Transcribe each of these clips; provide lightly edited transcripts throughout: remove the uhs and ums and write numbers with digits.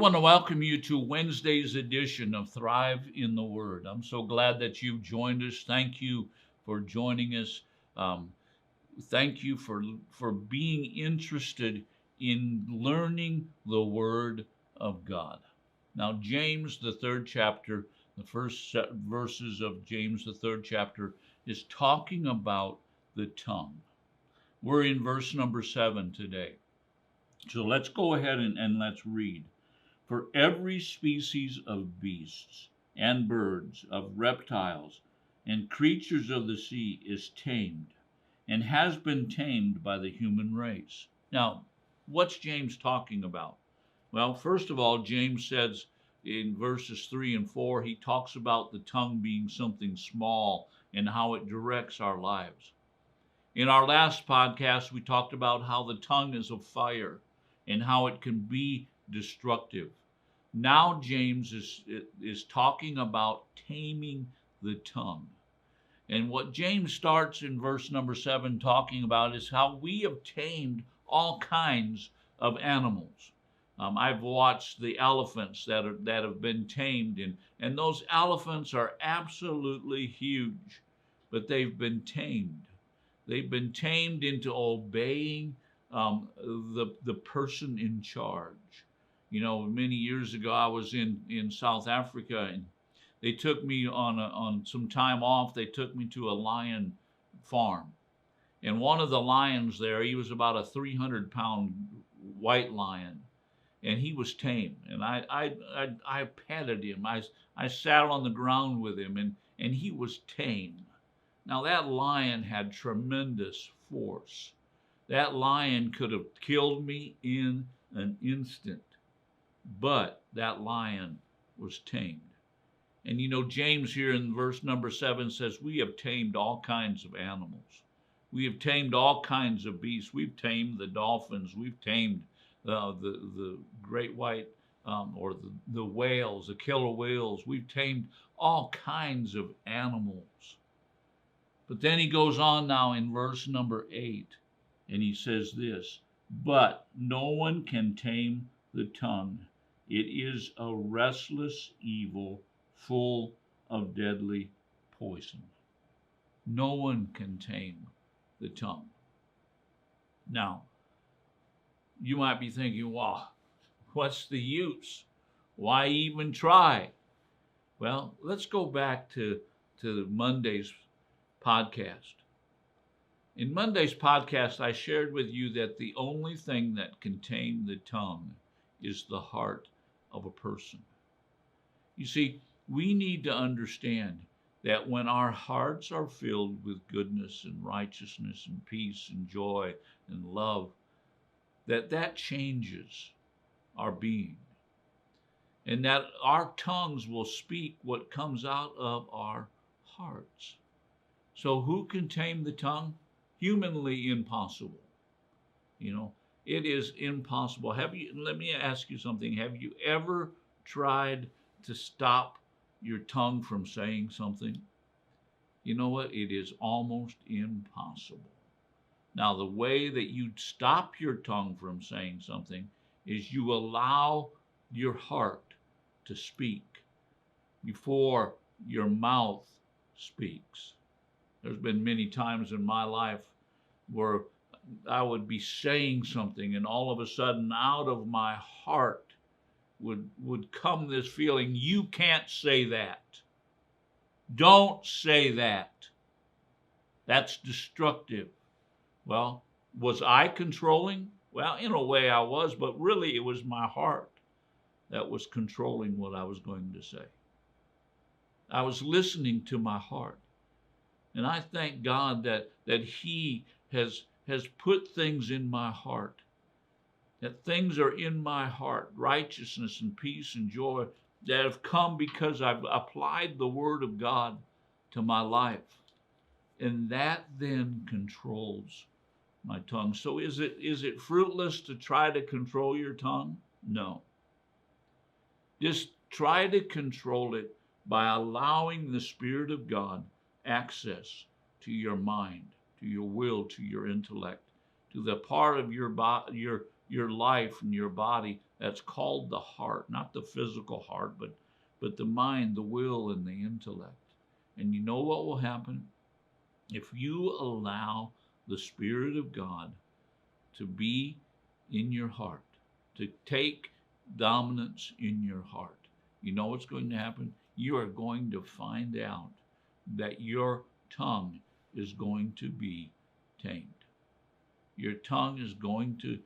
want to welcome you to Wednesday's edition of Thrive in the Word. I'm so glad that you've joined us. Thank you for joining us. Um, Thank you for being interested in learning the Word of God. Now, James, the third chapter, the first verses of James, the third chapter, is talking about the tongue. We're in verse number 7 today. So let's go ahead and let's read. For every species of beasts and birds, of reptiles and creatures of the sea is tamed and has been tamed by the human race. Now, what's James talking about? Well, first of all, James says in verses 3 and 4, he talks about the tongue being something small and how it directs our lives. In our last podcast, we talked about how the tongue is a fire and how it can be destructive. Now James is talking about taming the tongue. And what James starts in verse number 7 talking about is how we have tamed all kinds of animals. I've watched the elephants that have been tamed, and those elephants are absolutely huge, but they've been tamed. They've been tamed into obeying the person in charge. You know, many years ago, I was in South Africa, and they took me on some time off. They took me to a lion farm, and one of the lions there, he was about a 300-pound white lion, and he was tame. And I petted him. I sat on the ground with him, and he was tame. Now that lion had tremendous force. That lion could have killed me in an instant, but that lion was tamed. And you know, James here in verse number 7 says, we have tamed all kinds of animals. We have tamed all kinds of beasts. We've tamed the dolphins. We've tamed the great white or the whales, the killer whales. We've tamed all kinds of animals. But then he goes on now in verse number 8, and he says this, but no one can tame the tongue. It is a restless evil full of deadly poison. No one can tame the tongue. Now, you might be thinking, well, what's the use? Why even try? Well, let's go back to Monday's podcast. In Monday's podcast, I shared with you that the only thing that can tame the tongue is the heart of a person. You see, we need to understand that when our hearts are filled with goodness and righteousness and peace and joy and love, that changes our being. And that our tongues will speak what comes out of our hearts. So who can tame the tongue? Humanly impossible. You know, it is impossible. Let me ask you something. Have you ever tried to stop your tongue from saying something? You know what? It is almost impossible. Now, the way that you stop your tongue from saying something is you allow your heart to speak before your mouth speaks. There's been many times in my life where I would be saying something, and all of a sudden out of my heart would come this feeling, you can't say that. Don't say that. That's destructive. Well, was I controlling? Well, in a way I was, but really it was my heart that was controlling what I was going to say. I was listening to my heart. And I thank God that He has put things in my heart, that things are in my heart, righteousness and peace and joy, that have come because I've applied the Word of God to my life. And that then controls my tongue. So is it fruitless to try to control your tongue? No. Just try to control it by allowing the Spirit of God access to your mind, to your will, to your intellect, to the part of your your life and your body. That's called the heart, not the physical heart, but the mind, the will, and the intellect. And you know what will happen? If you allow the Spirit of God to be in your heart, to take dominance in your heart, you know what's going to happen? You are going to find out that your tongue is going to be tamed. Your tongue is going to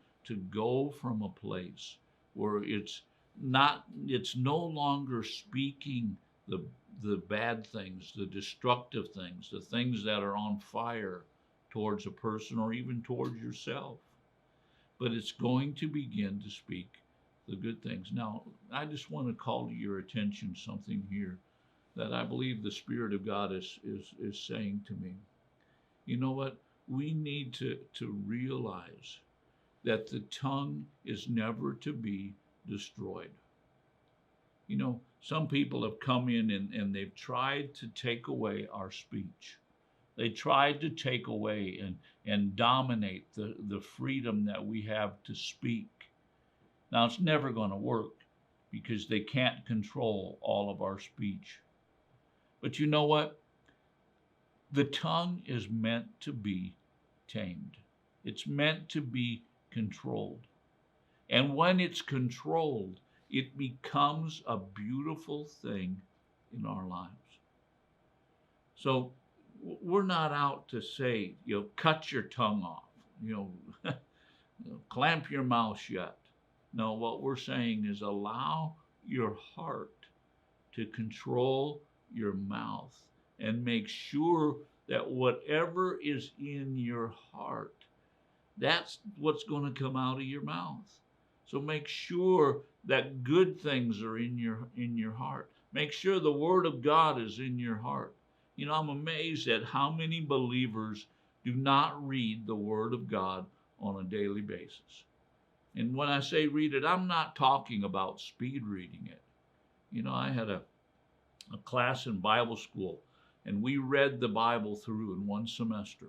go from a place where it's no longer speaking the bad things, the destructive things, the things that are on fire towards a person or even towards yourself. But it's going to begin to speak the good things. Now, I just want to call to your attention something here that I believe the Spirit of God is saying to me. You know what? We need to realize that the tongue is never to be destroyed. You know, some people have come in and they've tried to take away our speech. They tried to take away and dominate the freedom that we have to speak. Now, it's never going to work because they can't control all of our speech. But you know what? The tongue is meant to be tamed. It's meant to be controlled. And when it's controlled, it becomes a beautiful thing in our lives. So we're not out to say, cut your tongue off, clamp your mouth shut. No, what we're saying is allow your heart to control your mouth and make sure that whatever is in your heart, that's what's going to come out of your mouth. So make sure that good things are in your heart. Make sure the Word of God is in your heart. You know, I'm amazed at how many believers do not read the Word of God on a daily basis. And when I say read it, I'm not talking about speed reading it. You know, I had a class in Bible school, and we read the Bible through in one semester.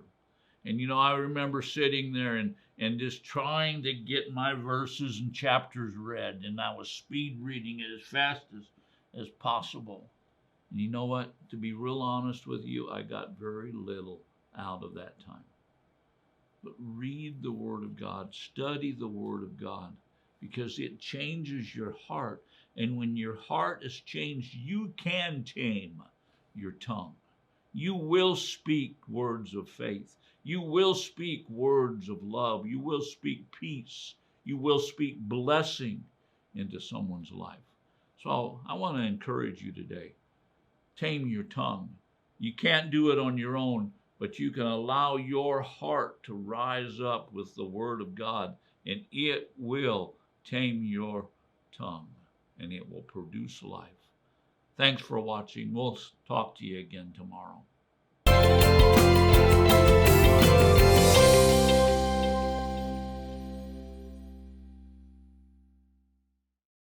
And, I remember sitting there and just trying to get my verses and chapters read, and I was speed reading it as fast as possible. And you know what? To be real honest with you, I got very little out of that time. But read the Word of God, study the Word of God, because it changes your heart. And when your heart is changed, you can tame your tongue. You will speak words of faith. You will speak words of love. You will speak peace. You will speak blessing into someone's life. So I want to encourage you today. Tame your tongue. You can't do it on your own, but you can allow your heart to rise up with the Word of God, and it will tame your tongue, and it will produce life. Thanks for watching. We'll talk to you again tomorrow.